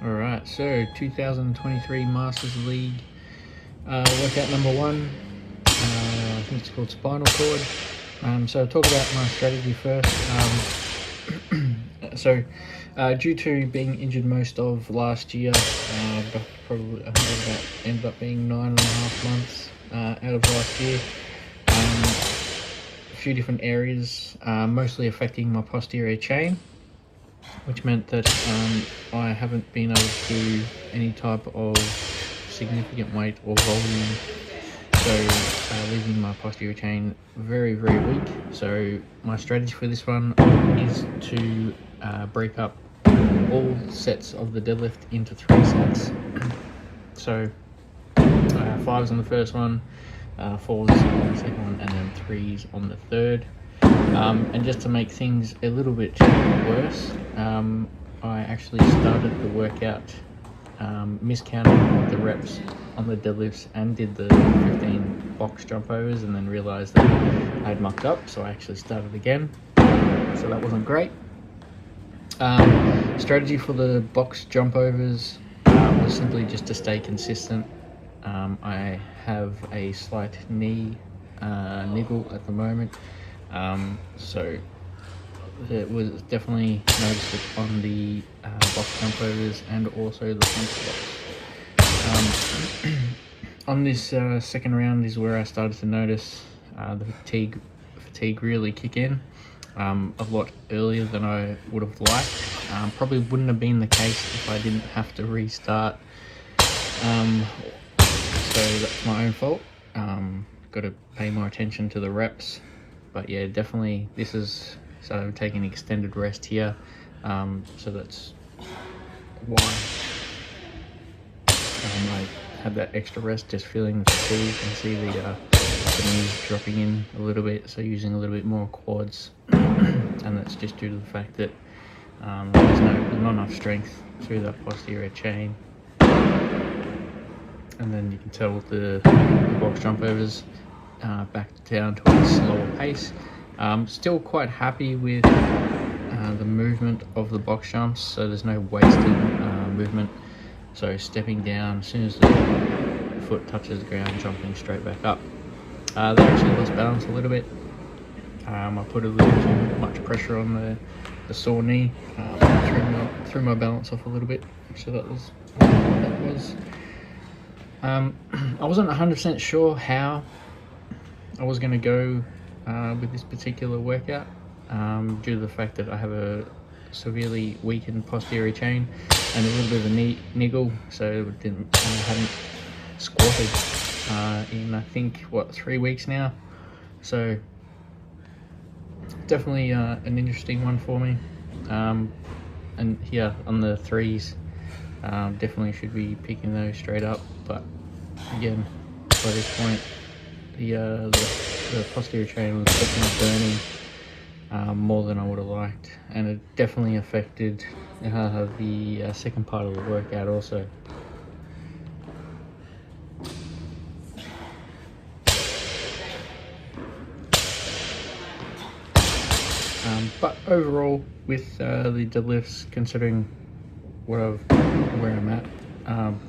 Alright, so 2023 Masters League workout number 1. I think it's called Spinal Cord. So I'll talk about my strategy first. Due to being injured most of last year, probably I think that ended up being 9.5 months out of last year. A few different areas, mostly affecting my posterior chain, which meant that I haven't been able to do any type of significant weight or volume, so leaving my posterior chain very, very weak. So my strategy for this one is to break up all sets of the deadlift into 3 sets. So 5s on the first one, 4s on the second one, and then 3s on the third. And just to make things a little bit worse, I actually started the workout miscounting the reps on the deadlifts and did the 15 box jump overs, and then realized that I had mucked up, so I actually started again. So that wasn't great. Strategy for the box jump overs was simply just to stay consistent. I have a slight knee niggle at the moment, so it was definitely noticed it on the box jump overs and also the front squats. On this second round is where I started to notice the fatigue really kick in a lot earlier than I would have liked. Probably wouldn't have been the case if I didn't have to restart, so that's my own fault. Got to pay more attention to the reps, but yeah, definitely this is, so I'm taking an extended rest here, so that's why I had that extra rest, just feeling the fatigue. You can see the knees dropping in a little bit, so using a little bit more quads, and that's just due to the fact that there's not enough strength through that posterior chain. And then you can tell with the box jump overs, back down to a slower pace. Still quite happy with the movement of the box jumps, so there's no wasted movement. So stepping down, as soon as the foot touches the ground, jumping straight back up. They actually lost balance a little bit. I put a little too much pressure on the sore knee, threw my balance off a little bit, so that was what that was. I wasn't 100% sure how I was going to go with this particular workout, due to the fact that I have a severely weakened posterior chain and a little bit of a knee niggle, so I hadn't squatted in, I think, 3 weeks now. So definitely an interesting one for me. And here on the 3s, definitely should be picking those straight up, but again, by this point the posterior chain was definitely burning more than I would have liked, and it definitely affected the second part of the workout also. But overall, with the deadlifts, considering where I'm at,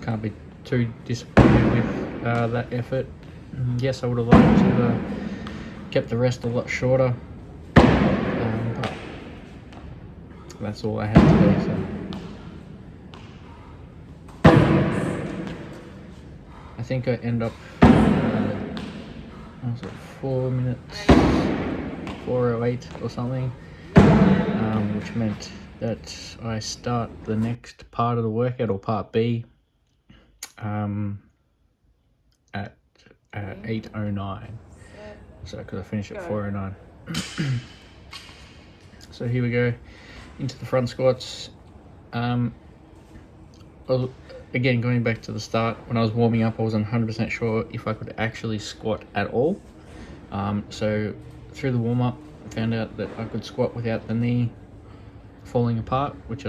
can't be too disappointed with that effort. Yes, I would have liked to have kept the rest a lot shorter, but that's all I had today. So I think I end up 4 minutes 4:08 or something, which meant that I start the next part of the workout, or part B, at 8:09, so because I finished at 4:09. So here we go into the front squats. Again, going back to the start, when I was warming up, I wasn't 100% sure if I could actually squat at all. So through the warm-up, I found out that I could squat without the knee falling apart, which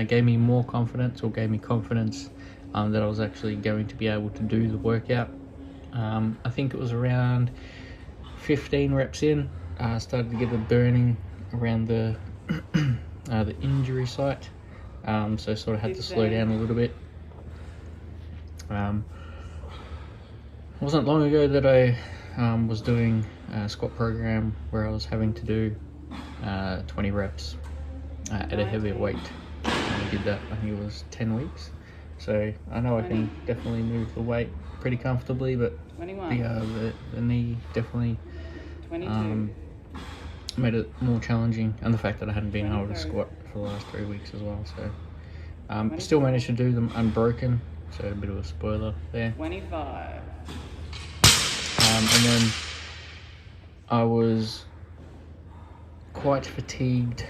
gave me more confidence, or gave me confidence that I was actually going to be able to do the workout. I think it was around 15 reps in, I started to get the burning around the injury site, so sort of had to slow down a little bit. It wasn't long ago that I was doing a squat program where I was having to do 20 reps at a heavier weight. I did that, I think it was 10 weeks. So I know I can definitely move the weight pretty comfortably, but the knee definitely made it more challenging, and the fact that I hadn't been able to squat for the last 3 weeks as well. So still managed to do them unbroken, so a bit of a spoiler there. 25. And then I was quite fatigued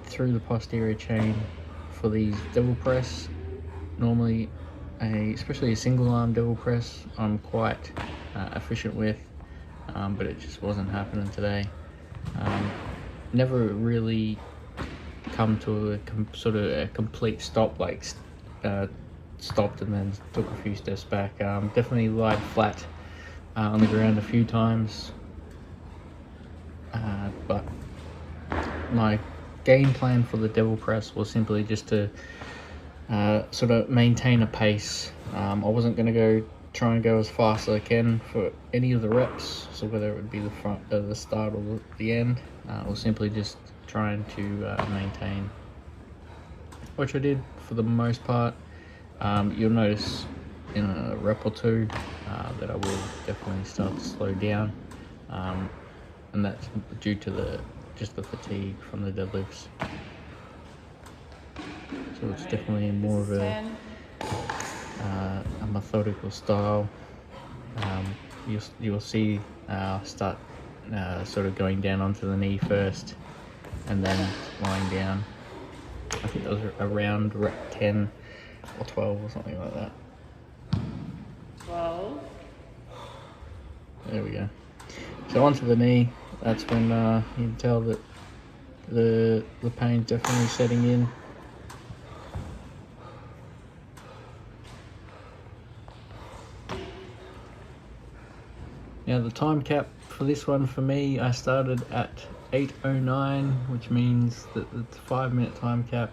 through the posterior chain for these devil press. Normally, especially a single arm devil press, I'm quite efficient with, but it just wasn't happening today. Never really come to a sort of a complete stop, like stopped and then took a few steps back. Definitely lied flat on the ground a few times, but my game plan for the devil press was simply just to sort of maintain a pace. I wasn't going to try and go as fast as I can for any of the reps, so whether it would be the front, the start, or the end, or simply just trying to maintain, which I did for the most part. You'll notice in a rep or two that I will definitely start to slow down, and that's due to just the fatigue from the deadlifts. So it's definitely more of a methodical style. You'll see start sort of going down onto the knee first and then lying down. I think that was around rep 10 or 12 or something like that. 12. There we go. So onto the knee. That's when you can tell that the pain's definitely setting in. Now the time cap for this one for me, I started at 8:09, which means that the 5-minute time cap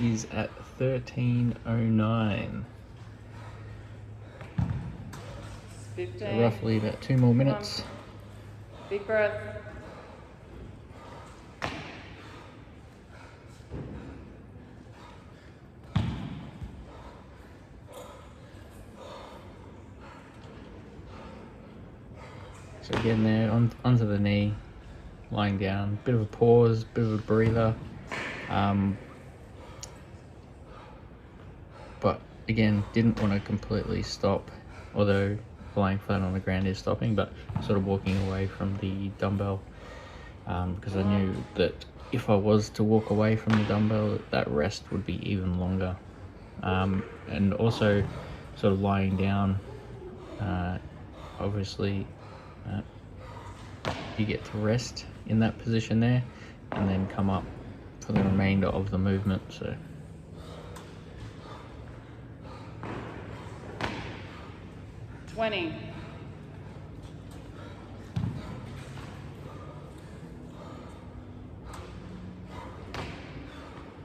is at 13:09. 15. So roughly about 2 more minutes. Big breath. So again there, onto the knee, lying down, bit of a pause, bit of a breather. But again, didn't want to completely stop, although lying flat on the ground is stopping, but sort of walking away from the dumbbell, because I knew that if I was to walk away from the dumbbell, that rest would be even longer. And also sort of lying down, obviously you get to rest in that position there and then come up for the remainder of the movement. So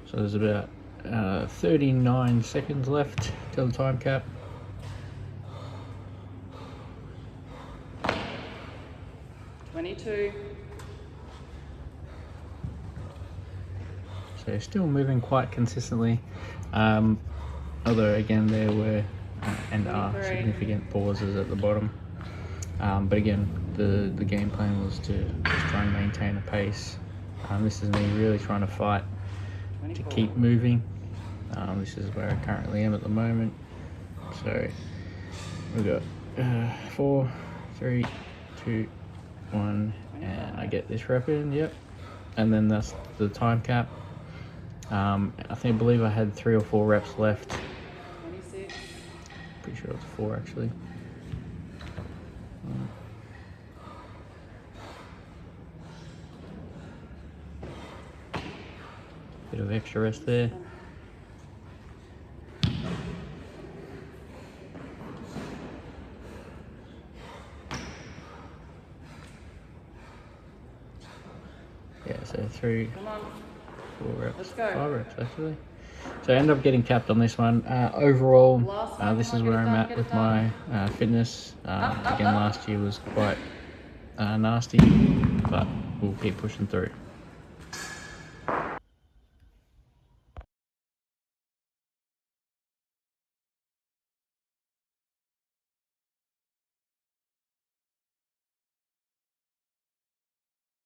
So there's about 39 seconds left till the time cap. So still moving quite consistently, although again there were and are significant pauses at the bottom. But again, the game plan was to just try and maintain a pace. This is me really trying to fight to keep moving. This is where I currently am at the moment. So we've got 4, 3, 2, 1, and I get this rep in, yep. And then that's the time cap. I believe I had 3 or 4 reps left. 26. Pretty sure it's 4 actually. Bit of extra rest there. Yeah, so 3, 4 reps, 5 reps actually. So I ended up getting capped on this one. Overall, Last one, this come is on, where get it I'm done, at get with it done. my fitness. Up, Again, up. last year was quite nasty, but we'll keep pushing through.